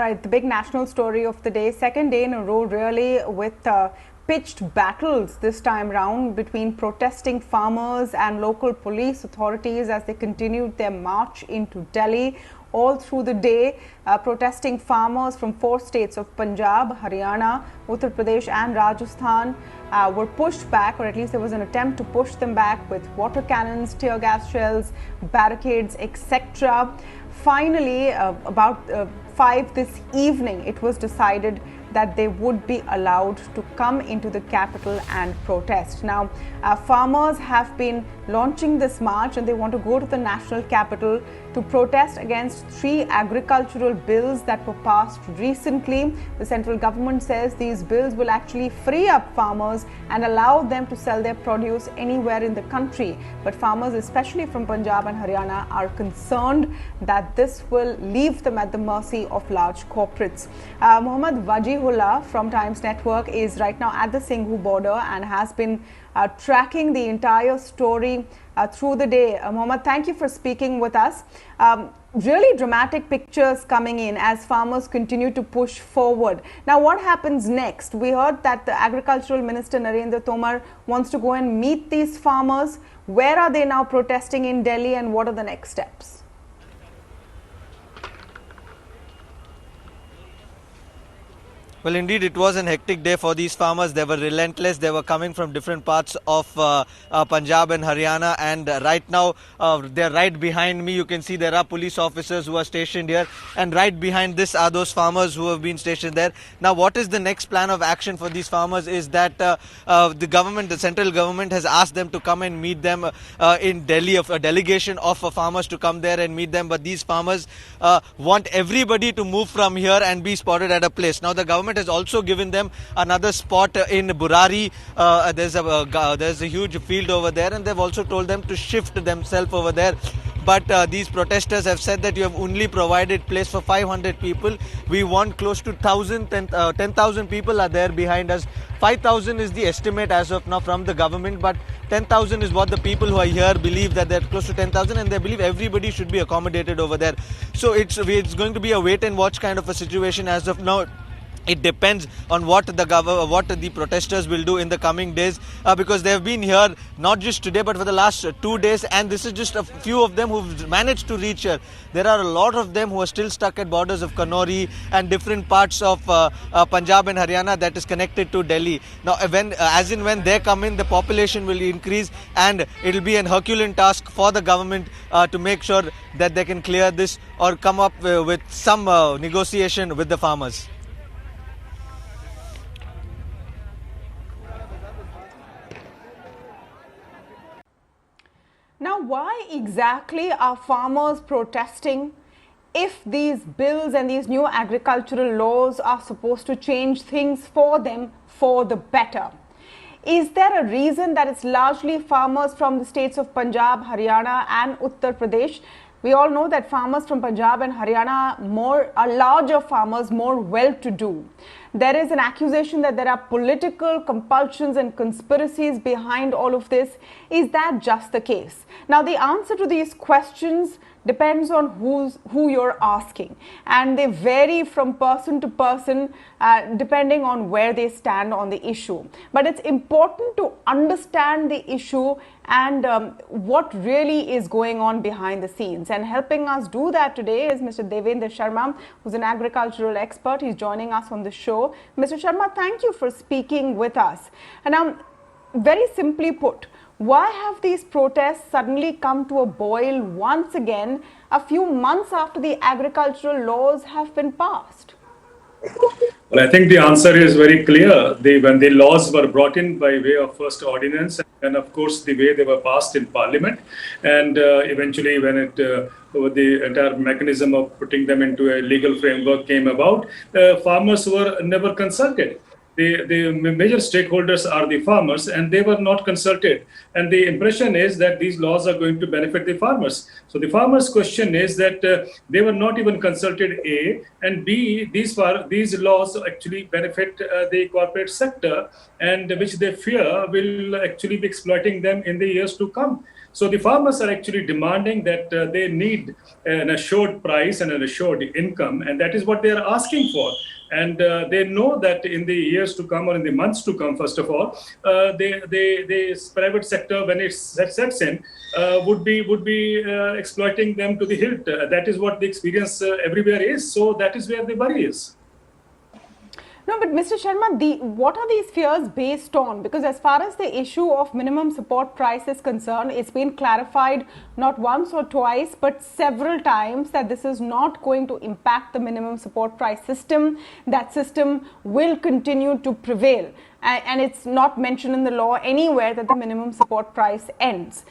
right, the big national story of the day, second day in a row really with pitched battles this time round between protesting farmers and local police authorities as they continued their march into Delhi. All through the day, protesting farmers from 4 states of Punjab, Haryana, Uttar Pradesh and Rajasthan were pushed back, or at least there was an attempt to push them back with water cannons, tear gas shells, barricades, etc. Finally, about 5 this evening, it was decided that they would be allowed to come into the capital and protest. Now, farmers have been launching this march and they want to go to the national capital to protest against 3 agricultural bills that were passed recently. The central government says these bills will actually free up farmers and allow them to sell their produce anywhere in the country. But farmers, especially from Punjab and Haryana, are concerned that this will leave them at the mercy of large corporates. Mohammad Wajihullah from Times Network is right now at the Singhu border and has been tracking the entire story through the day. Mohammad, thank you for speaking with us. Really dramatic pictures coming in as farmers continue to push forward. Now, what happens next? We heard that the Agricultural Minister Narendra Tomar wants to go and meet these farmers. Where are they now protesting in Delhi and what are the next steps? Well, indeed, it was an hectic day for these farmers. They were relentless. They were coming from different parts of Punjab and Haryana. And right now, they're right behind me. You can see there are police officers who are stationed here. And right behind this are those farmers who have been stationed there. Now, what is the next plan of action for these farmers is that the government, the central government has asked them to come and meet them in Delhi, a delegation of farmers to come there and meet them. But these farmers want everybody to move from here and be spotted at a place. Now, the government has also given them another spot in Burari. There's a huge field over there, and they've also told them to shift themselves over there. But these protesters have said that you have only provided place for 500 people. We want close to 10,000 people are there behind us. 5,000 is the estimate as of now from the government, but 10,000 is what the people who are here believe, that they're close to 10,000, and they believe everybody should be accommodated over there. So it's going to be a wait and watch kind of a situation as of now. It depends on what the protesters will do in the coming days, because they have been here not just today but for the last 2 days, and this is just a few of them who've managed to reach here. There are a lot of them who are still stuck at borders of Kanori and different parts of Punjab and Haryana that is connected to Delhi. Now, when they come in, the population will increase, and it will be an Herculean task for the government to make sure that they can clear this or come up with some negotiation with the farmers. Now, why exactly are farmers protesting if these bills and these new agricultural laws are supposed to change things for them for the better? Is there a reason that it's largely farmers from the states of Punjab, Haryana and Uttar Pradesh? We all know that farmers from Punjab and Haryana are larger farmers, more well-to-do. There is an accusation that there are political compulsions and conspiracies behind all of this. Is that just the case? Now, the answer to these questions depends on who you're asking, and they vary from person to person depending on where they stand on the issue. But it's important to understand the issue and what really is going on behind the scenes. And helping us do that today is Mr. Devinder Sharma, who's an agricultural expert. He's joining us on the show. Mr. Sharma, thank you for speaking with us. And now, very simply put, why have these protests suddenly come to a boil once again a few months after the agricultural laws have been passed? Well, I think the answer is very clear. When the laws were brought in by way of first ordinance, and of course the way they were passed in Parliament, and eventually when the entire mechanism of putting them into a legal framework came about, farmers were never consulted. the major stakeholders are the farmers, and they were not consulted. And the impression is that these laws are going to benefit the farmers. So the farmers' question is that they were not even consulted, A, and B, these laws actually benefit the corporate sector, and which they fear will actually be exploiting them in the years to come. So the farmers are actually demanding that they need an assured price and an assured income, and that is what they are asking for. And they know that in the years to come, or in the months to come, first of all, the private sector, when it sets in, would be exploiting them to the hilt. That is what the experience everywhere is. So that is where the worry is. No, but Mr. Sharma, what are these fears based on? Because as far as the issue of minimum support price is concerned, it's been clarified not once or twice, but several times that this is not going to impact the minimum support price system. That system will continue to prevail. And it's not mentioned in the law anywhere that the minimum support price ends.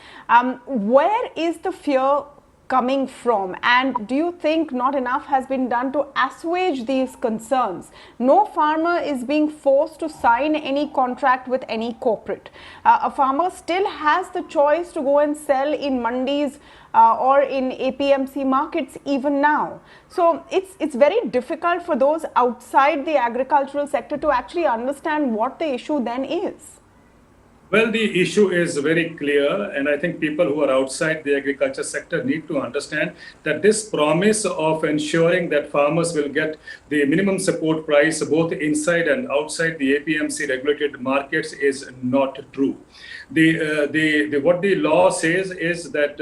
Where is the fear coming from, and do you think not enough has been done to assuage these concerns? No farmer is being forced to sign any contract with any corporate. A farmer still has the choice to go and sell in mandis or in APMC markets even now. So it's very difficult for those outside the agricultural sector to actually understand what the issue then is. Well, the issue is very clear, and I think people who are outside the agriculture sector need to understand that this promise of ensuring that farmers will get the minimum support price both inside and outside the APMC regulated markets is not true. What the law says is that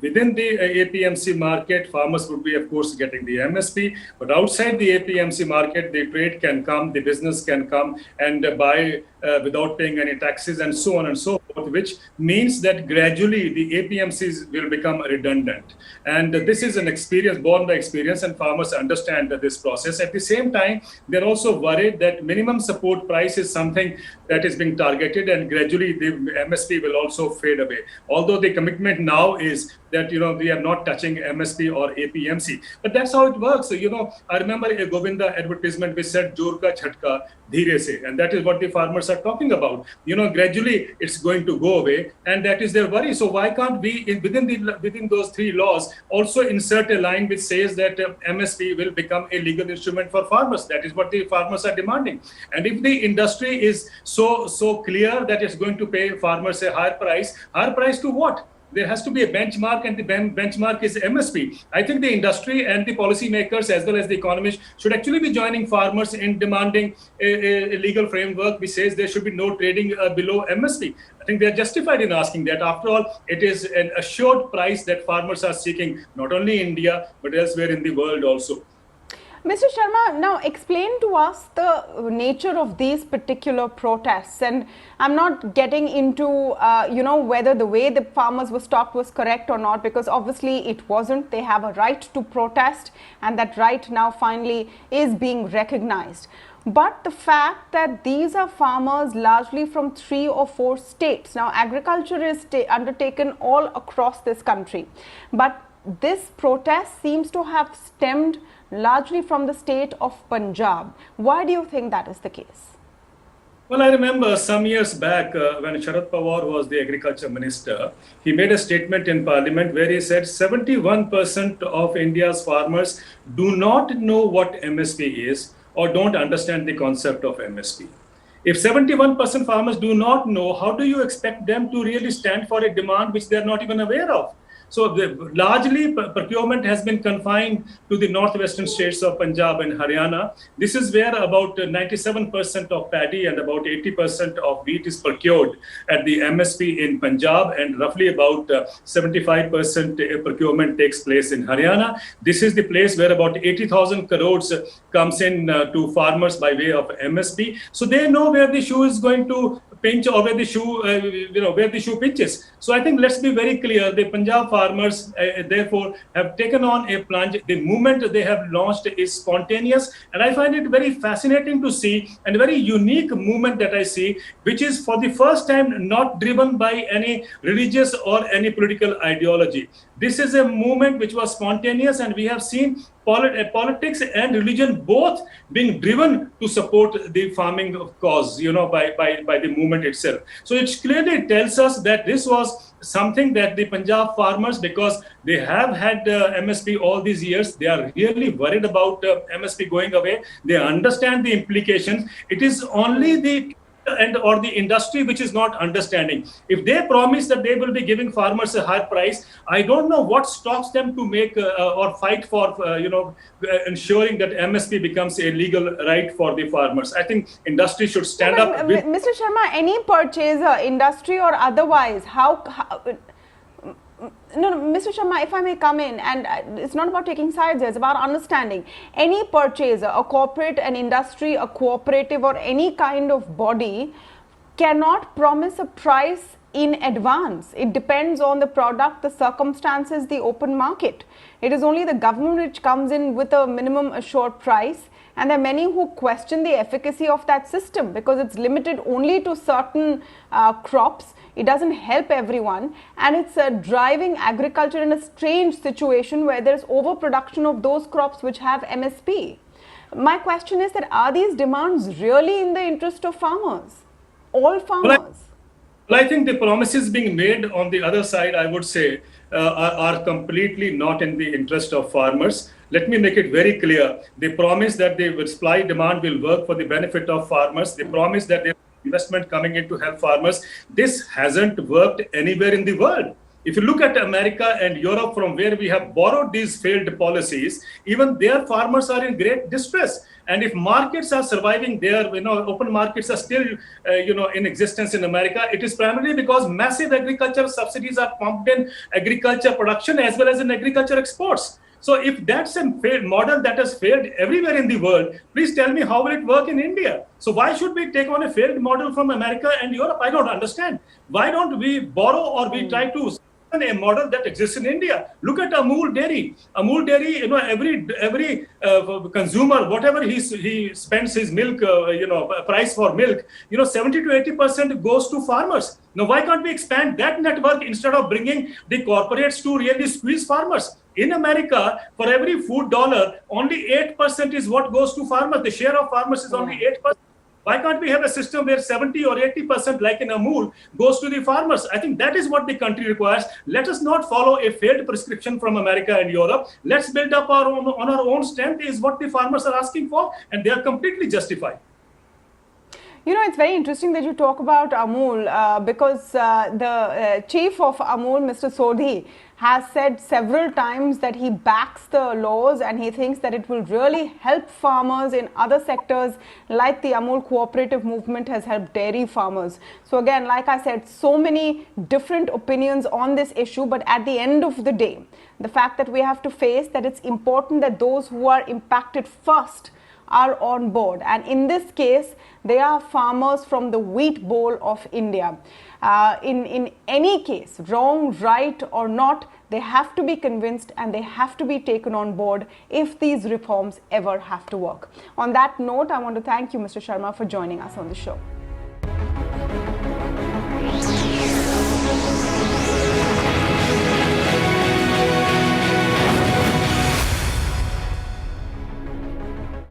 within the APMC market, farmers would be, of course, getting the MSP, but outside the APMC market, the trade can come, the business can come and buy without paying any taxes and so on and so forth, which means that gradually the APMCs will become redundant. And this is an experience born by experience, and farmers understand this process. At the same time, they're also worried that minimum support price is something that is being targeted, and gradually the MSP will also fade away. Although the commitment now is that, we are not touching MSP or APMC, but that's how it works. I remember a Govinda advertisement which said "Jor ka jhatka dheere se," and that is what the farmers are talking about. Gradually it's going to go away, and that is their worry. So why can't we, within those three laws, also insert a line which says that MSP will become a legal instrument for farmers? That is what the farmers are demanding. And if the industry is so clear that it's going to pay farmers a higher price to what? There has to be a benchmark, and the benchmark is MSP. I think the industry and the policymakers as well as the economists should actually be joining farmers in demanding a legal framework which says there should be no trading below MSP. I think they are justified in asking that. After all, it is an assured price that farmers are seeking, not only in India, but elsewhere in the world also. Mr. Sharma, now explain to us the nature of these particular protests. And I'm not getting into, whether the way the farmers were stopped was correct or not, because obviously it wasn't. They have a right to protest, and that right now finally is being recognized. But the fact that these are farmers largely from 3 or 4 states. Now, agriculture is undertaken all across this country. But this protest seems to have stemmed largely from the state of Punjab. Why do you think that is the case? Well, I remember some years back when Sharad Pawar was the agriculture minister, he made a statement in parliament where he said 71% of India's farmers do not know what MSP is or don't understand the concept of MSP. If 71% farmers do not know, how do you expect them to really stand for a demand which they're not even aware of? So largely procurement has been confined to the northwestern states of Punjab and Haryana. This is where about 97% of paddy and about 80% of wheat is procured at the MSP in Punjab, and roughly about 75% procurement takes place in Haryana. This is the place where about 80,000 crores comes in to farmers by way of MSP. So they know where the shoe is going to pinch, or where the shoe pinches. So I think let's be very clear. The Punjab farmers, therefore, have taken on a plunge. The movement they have launched is spontaneous, and I find it very fascinating to see, and a very unique movement that I see, which is for the first time not driven by any religious or any political ideology. This is a movement which was spontaneous, and we have seen politics and religion both being driven to support the farming cause, by the movement itself. So it clearly tells us that this was something that the Punjab farmers, because they have had MSP all these years, they are really worried about MSP going away. They understand the implications. It is only the or the industry which is not understanding. If they promise that they will be giving farmers a higher price, I don't know what stops them to make or fight for ensuring that MSP becomes a legal right for the farmers. I think industry should stand up. Mr. Sharma, any purchaser, industry or otherwise, no, Mr. Sharma, if I may come in, and it's not about taking sides, it's about understanding. Any purchaser, a corporate, an industry, a cooperative or any kind of body cannot promise a price in advance. It depends on the product, the circumstances, the open market. It is only the government which comes in with a minimum assured price. And there are many who question the efficacy of that system because it's limited only to certain crops. It doesn't help everyone, and it's driving agriculture in a strange situation where there's overproduction of those crops which have MSP. My question is that are these demands really in the interest of farmers, all farmers? Well, I think the promises being made on the other side, I would say, are completely not in the interest of farmers. Let me make it very clear. They promise that the supply demand will work for the benefit of farmers. They promise that there investment coming in to help farmers. This hasn't worked anywhere in the world. If you look at America and Europe, from where we have borrowed these failed policies, even their farmers are in great distress. And if markets are surviving there, open markets are still, in existence in America, it is primarily because massive agricultural subsidies are pumped in agriculture production as well as in agriculture exports. So if that's a failed model that has failed everywhere in the world, please tell me how will it work in India? So why should we take on a failed model from America and Europe? I don't understand. Why don't we borrow or we try to a model that exists in India? Look at Amul Dairy. Amul Dairy, every consumer, whatever he spends his milk, price for milk, 70 to 80% goes to farmers. Now, why can't we expand that network instead of bringing the corporates to really squeeze farmers? In America, for every food dollar, only 8% is what goes to farmers. The share of farmers is only 8%. Why can't we have a system where 70 or 80%, like in Amul, goes to the farmers? I think that is what the country requires. Let us not follow a failed prescription from America and Europe. Let's build up on our own strength is what the farmers are asking for, and they are completely justified. It's very interesting that you talk about Amul because the chief of Amul, Mr. Sodhi, has said several times that he backs the laws and he thinks that it will really help farmers in other sectors like the Amul cooperative movement has helped dairy farmers. So again, like I said, so many different opinions on this issue, but at the end of the day, the fact that we have to face that it's important that those who are impacted first are on board, and in this case they are farmers from the wheat bowl of India. In any case, wrong, right or not, they have to be convinced and they have to be taken on board if these reforms ever have to work. On that note, I want to thank you, Mr. Sharma, for joining us on the show.